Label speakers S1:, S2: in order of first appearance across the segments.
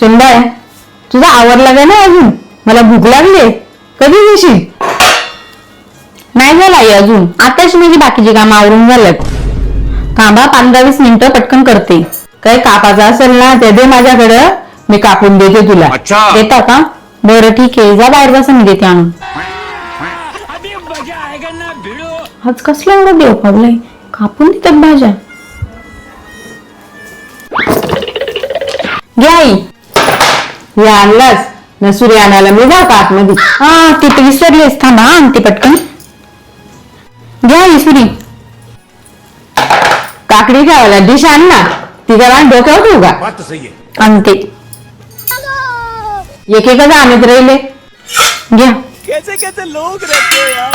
S1: सुनबाय, तुझा आवरला का ना अजून? मला भूक लागली. कधी येशील? नाही झाला आई अजून. आताच माझी बाकीची कामं आवरून झाल्यात. थांबा 15-20 मिनिटं पटकन करते. काही कापाचा असेल ना ते दे माझ्याकडं, मी कापून देते तुला. देता का? बरं ठीक आहे, जा बाहेर बसा, मी देते आणून. आज कसला एवढं देव पडलंय, कापून देतात भाज्या. घ्या आई. हे आणलास नसुरी आणायला मी जाऊ का आतमध्ये? हा ती तर विसरलीस, थांबा आणते पटकन. घ्या आई सुरी. काकडी खावायला डिश आण ना, ती जरा डोक्यावर ठेवू का? आणते. एकेकाच आणत राहिले. घ्या.
S2: कैसे कैसे लोग रहते हैं यार.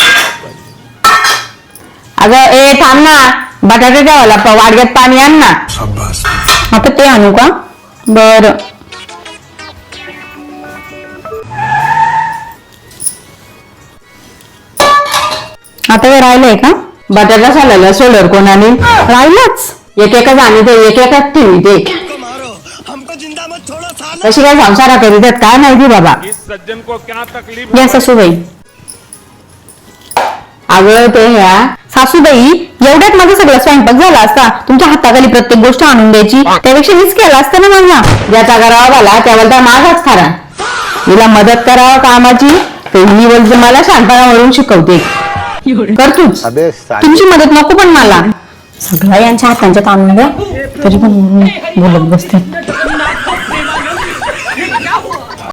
S1: अगं ए थांब ना, बटाटे ठेवायला वाडग्यात पाणी आण ना. आता ते आणू का? बर. आता हे राहिलंय का? बटाटा सालायला सोलर कोणाने राहिलाच. एकेकाच आणि ते एकेकाच ठेवी ते. कशी काय संसारा करीतात काय माहिती बाबा. या सासूबाई. अगं ते ह्या सासूबाई, एवढ्यात माझा सगळा स्वयंपाक झाला असता. तुमच्या हाताखाली प्रत्येक गोष्ट आणून द्यायची, त्यापेक्षा मीच केला असतं ना माझा. ज्याचा करावा मला त्याबद्दल माझाच खरा. हिला मदत करावं कामाची, तर ही मला शांतपणा म्हणून शिकवते. करतूच. तुमची मदत नको पण मला. सगळ्या यांच्या हातांच्यात आणून द्या, तरी पण बोलत बसते.